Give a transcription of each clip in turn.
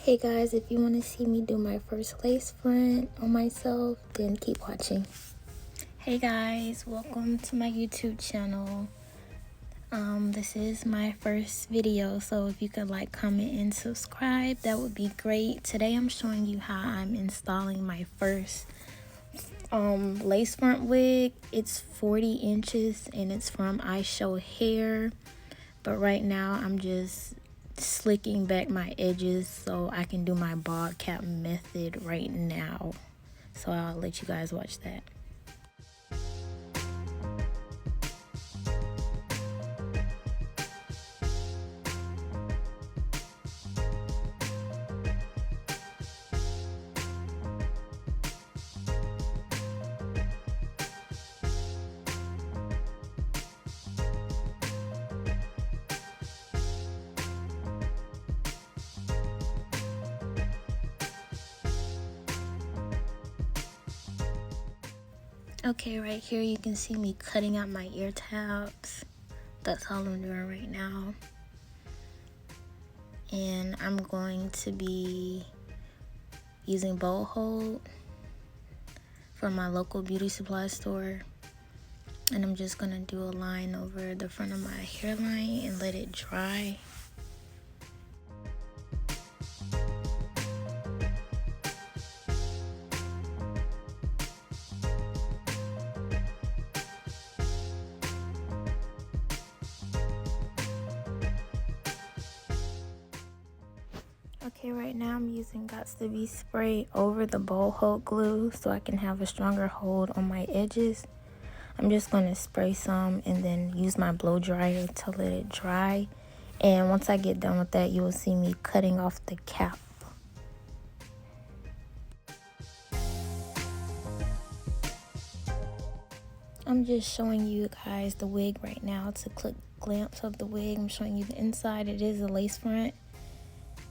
Hey guys, if you want to see me do my first lace front on myself, then keep watching. Hey guys, welcome to my YouTube channel. This is my first video, so if you could like, comment, and subscribe, that would be great. Today I'm showing you how I'm installing my first lace front wig. It's 40 inches and it's from Ishow hair, but right now I'm just slicking back my edges so I can do my bald cap method right now. So I'll let you guys watch that. Okay, right here you can see me cutting out my ear tabs. That's all I'm doing right now. And I'm going to be using bowl hold from my local beauty supply store. And I'm just gonna do a line over the front of my hairline and let it dry. Okay, right now I'm using Gots to Be spray over the bowl hold glue so I can have a stronger hold on my edges. I'm just going to spray some and then use my blow dryer to let it dry. And once I get done with that, you will see me cutting off the cap. I'm just showing you guys the wig right now. It's a quick glimpse of the wig. I'm showing you the inside. It is a lace front.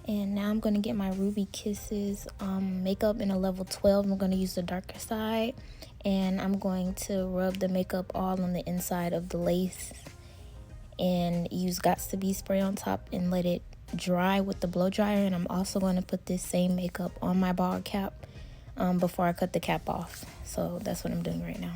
And now I'm going to get my Ruby Kisses makeup in a level 12. I'm going to use the darker side. And I'm going to rub the makeup all on the inside of the lace. And use Gots to Be spray on top and let it dry with the blow dryer. And I'm also going to put this same makeup on my bald cap before I cut the cap off. So that's what I'm doing right now.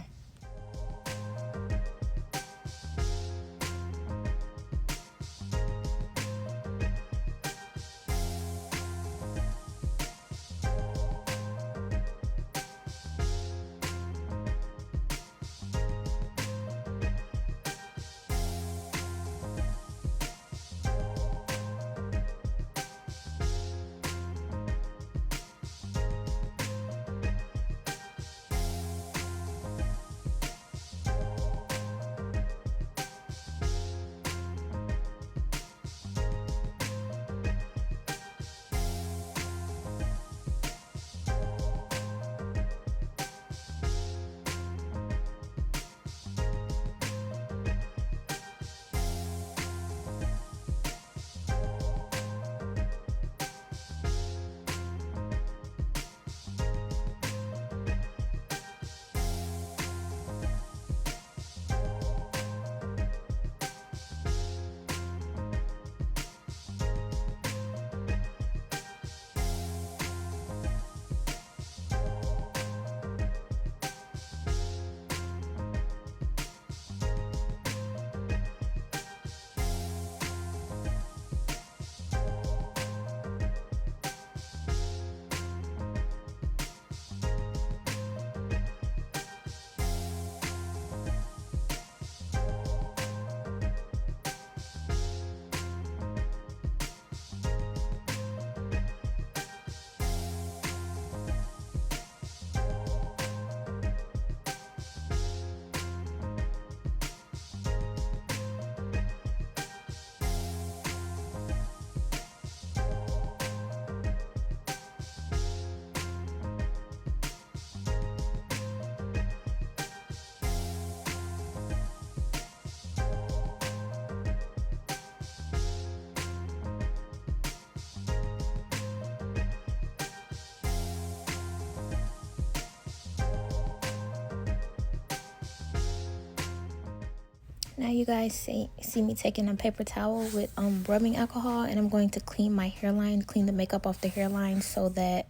Now you guys see me taking a paper towel with rubbing alcohol, and I'm going to clean my hairline, clean the makeup off the hairline so that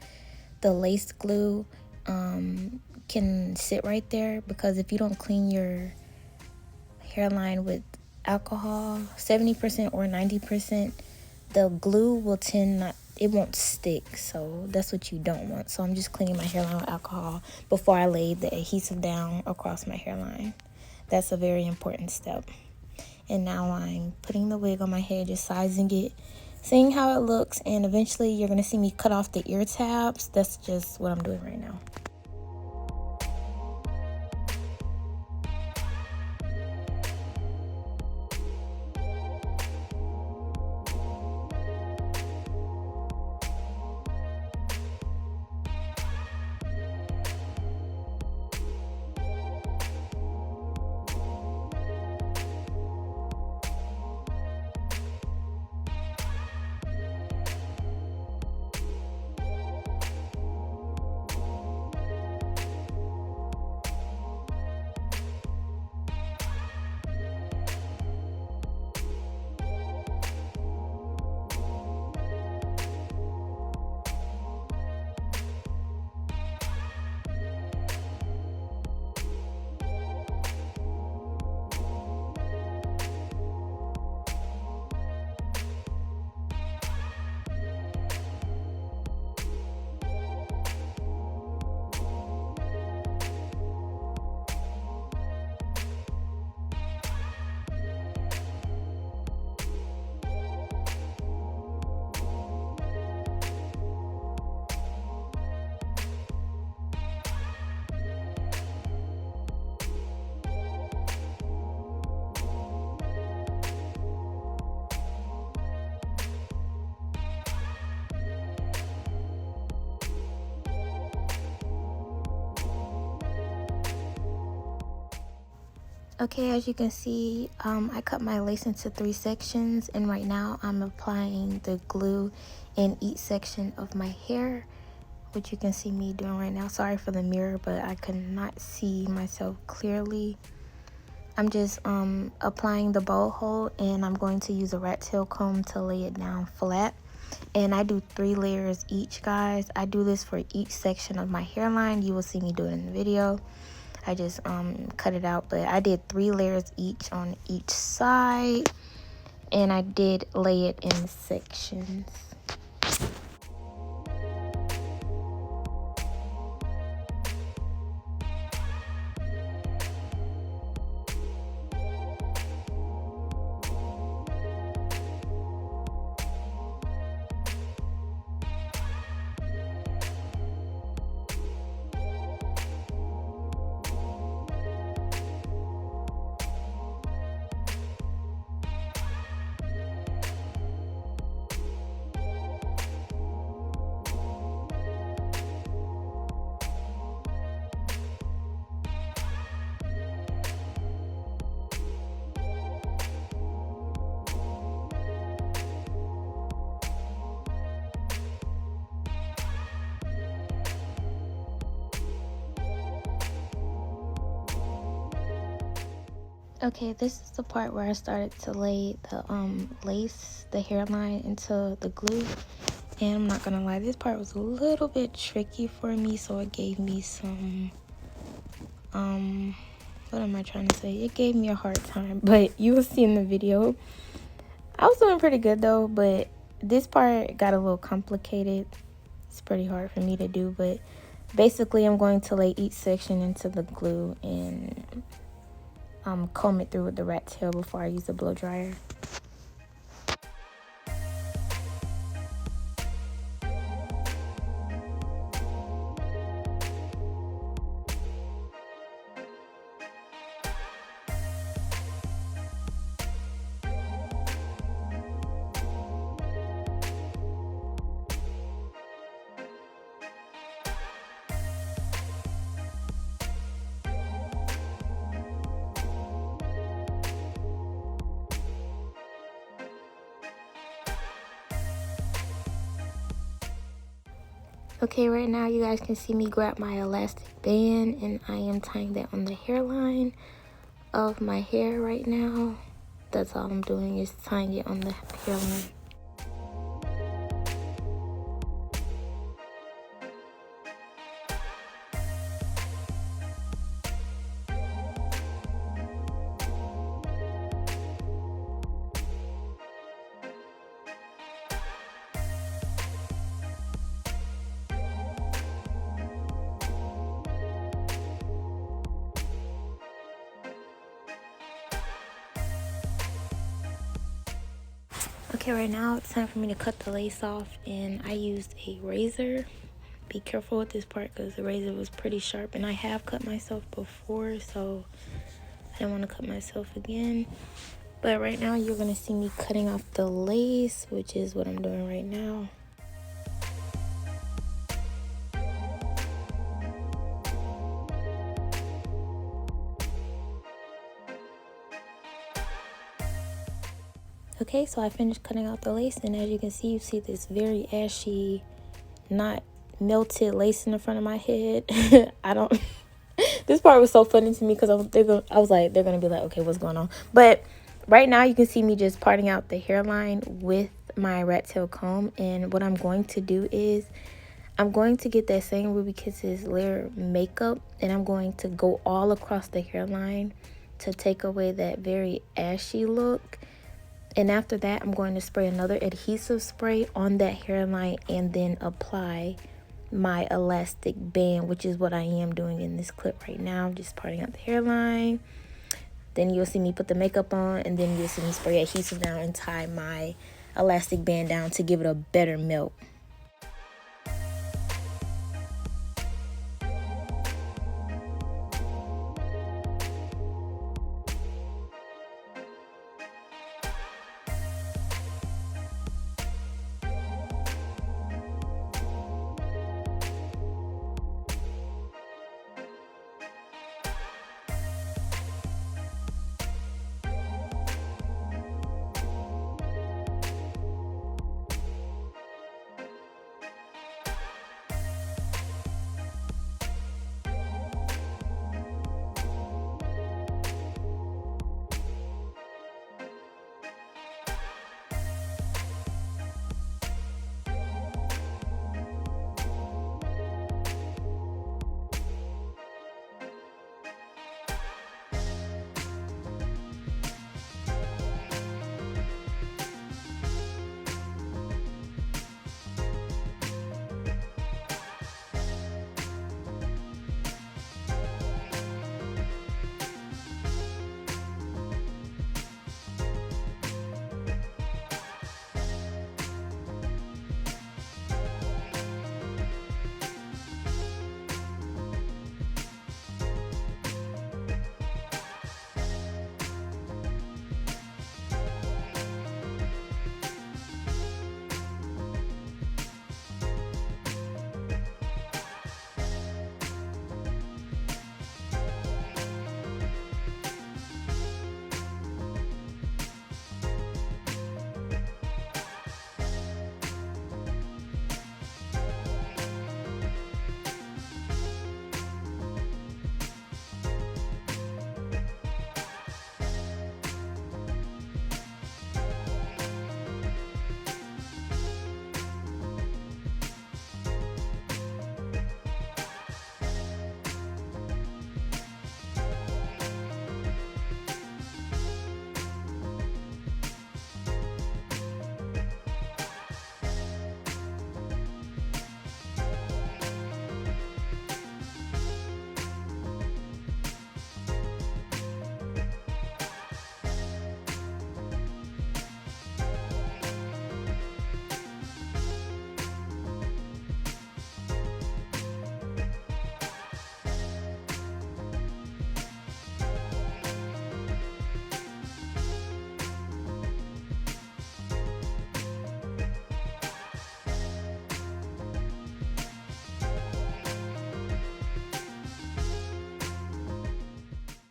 the lace glue can sit right there. Because if you don't clean your hairline with alcohol, 70% or 90%, the glue will it won't stick. So that's what you don't want. So I'm just cleaning my hairline with alcohol before I lay the adhesive down across my hairline. That's a very important step. And now I'm putting the wig on my head, just sizing it, seeing how it looks, and eventually you're going to see me cut off the ear tabs. That's just what I'm doing right now. Okay, as you can see, I cut my lace into 3 sections, and right now I'm applying the glue in each section of my hair, which you can see me doing right now. Sorry for the mirror, but I could not see myself clearly. I'm just applying the bowl hole, and I'm going to use a rat tail comb to lay it down flat. And I do 3 layers each, guys. I do this for each section of my hairline. You will see me do it in the video. I just cut it out, but I did 3 layers each on each side, and I did lay it in sections. Okay, this is the part where I started to lay the lace, the hairline into the glue. And I'm not gonna lie, this part was a little bit tricky for me, so it gave me some, what am I trying to say? It gave me a hard time, but you will see in the video. I was doing pretty good though, but this part got a little complicated. It's pretty hard for me to do, but basically I'm going to lay each section into the glue and comb it through with the rat tail before I use the blow dryer. Okay, right now you guys can see me grab my elastic band, and I am tying that on the hairline. of my hair right now. That's all I'm doing, is tying it on the hairline. Okay, right now it's time for me to cut the lace off, and I used a razor. Be careful with this part because the razor was pretty sharp, and I have cut myself before, so I don't want to cut myself again. But right now you're going to see me cutting off the lace, which is what I'm doing right now. Okay, so I finished cutting out the lace, and as you can see, you see this very ashy, not melted lace in the front of my head. I don't this part was so funny to me because I was like, they're gonna be like, okay, what's going on? But right now you can see me just parting out the hairline with my rat tail comb, and what I'm going to do is I'm going to get that same Ruby Kisses layer makeup, and I'm going to go all across the hairline to take away that very ashy look. And after that, I'm going to spray another adhesive spray on that hairline and then apply my elastic band, which is what I am doing in this clip right now. Just parting out the hairline. Then you'll see me put the makeup on, and then you'll see me spray adhesive down and tie my elastic band down to give it a better melt.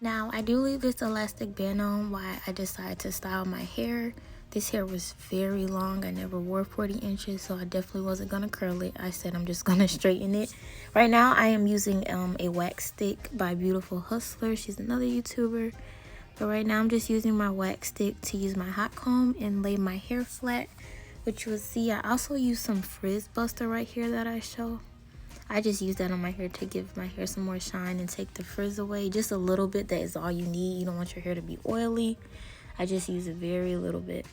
Now, I do leave this elastic band on while I decide to style my hair. This hair was very long. I never wore 40 inches, so I definitely wasn't going to curl it. I said I'm just going to straighten it. Right now, I am using a wax stick by Beautiful Hustler. She's another YouTuber. But right now I'm just using my wax stick to use my hot comb and lay my hair flat, which you will see. I also use some frizz buster right here that I show. I just use that on my hair to give my hair some more shine and take the frizz away. Just a little bit, that is all you need. You don't want your hair to be oily. I just use a very little bit.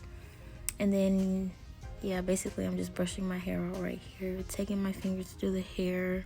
And then, yeah, basically I'm just brushing my hair out right here, taking my fingers through the hair.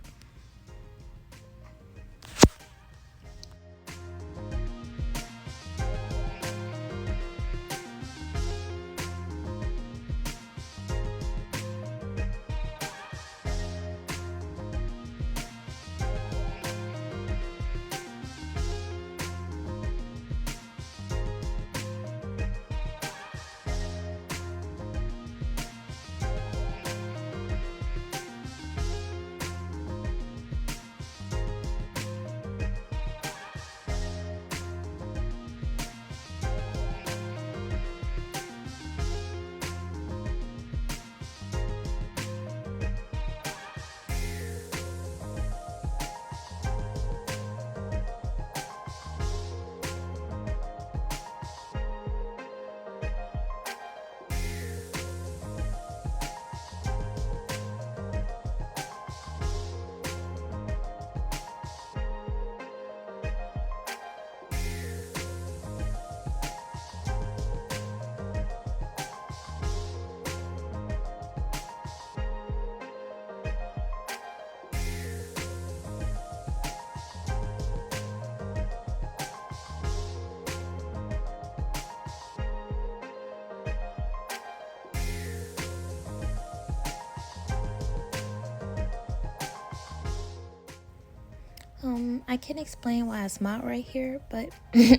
I can't explain why I smiled right here, but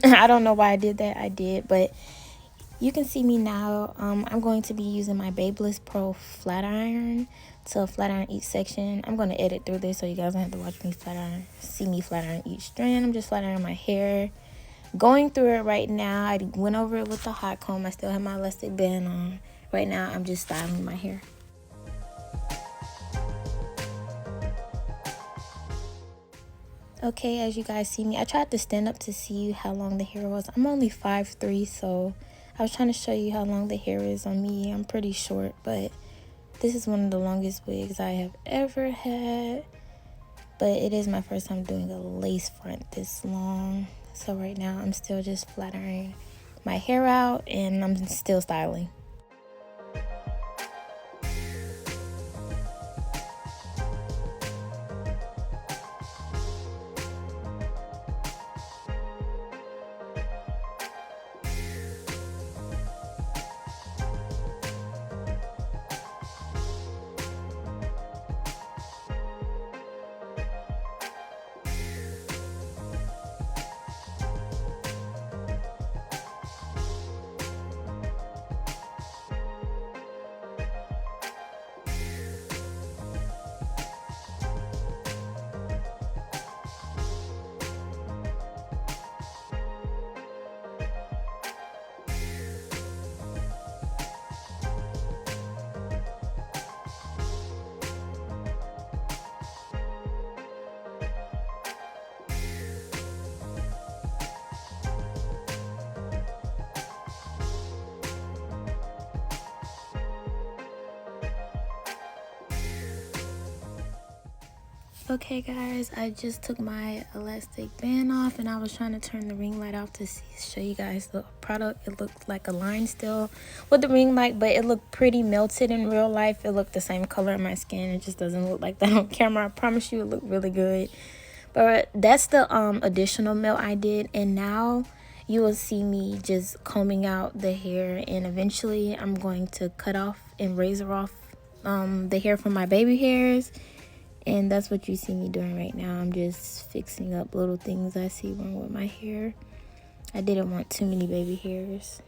I don't know why I did that. I did, but you can see me now. I'm going to be using my Babyliss Pro flat iron to flat iron each section. I'm going to edit through this so you guys don't have to watch me flat iron, see me flat iron each strand. I'm just flat ironing my hair, going through it right now. I went over it with the hot comb. I still have my elastic band on. Right now, I'm just styling my hair. Okay, as you guys see me, I tried to stand up to see how long the hair was. I'm only 5'3", so I was trying to show you how long the hair is on me. I'm pretty short, but this is one of the longest wigs I have ever had. But it is my first time doing a lace front this long. So right now, I'm still just flat ironing my hair out, and I'm still styling. Okay guys, I just took my elastic band off and I was trying to turn the ring light off to show you guys the product. It looked like a line still with the ring light, but it looked pretty melted in real life. It looked the same color in my skin. It just doesn't look like that on camera. I promise you it looked really good. But that's the additional melt I did, and now you will see me just combing out the hair, and eventually I'm going to cut off and razor off the hair from my baby hairs. And that's what you see me doing right now. I'm just fixing up little things I see wrong with my hair. I didn't want too many baby hairs.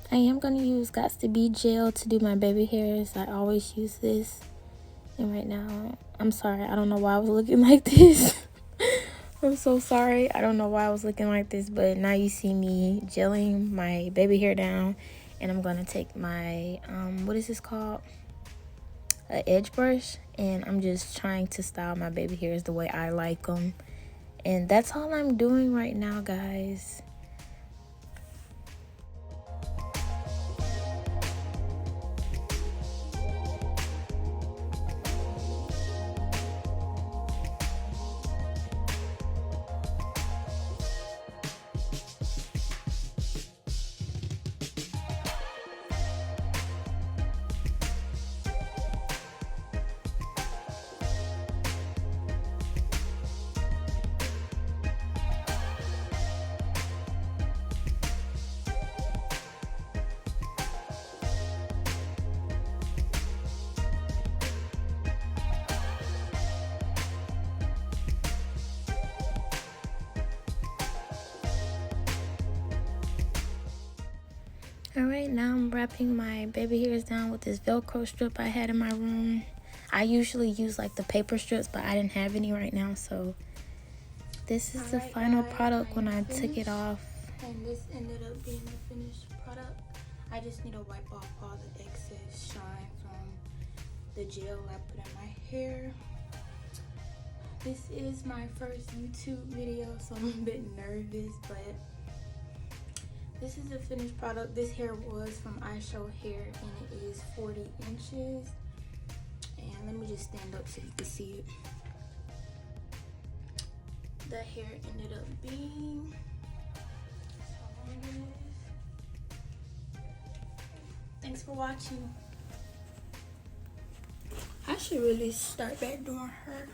I am going to use Gots to Be gel to do my baby hairs. I always use this. And right now, I'm sorry. I don't know why I was looking like this. I'm so sorry. I don't know why I was looking like this, but now you see me gelling my baby hair down And I'm gonna take my what is this called, an edge brush, and I'm just trying to style my baby hairs the way I like them. And that's all I'm doing right now, guys. Alright, now I'm wrapping my baby hairs down with this Velcro strip I had in my room. I usually use like the paper strips, but I didn't have any right now, so this is the final product when I took it off. And this ended up being the finished product. I just need to wipe off all the excess shine from the gel I put in my hair. This is my first YouTube video, so I'm a bit nervous, but this is the finished product. This hair was from Ishow hair, and it is 40 inches. And let me just stand up so you can see it. The hair ended up being Thanks for watching. I should really start back doing her.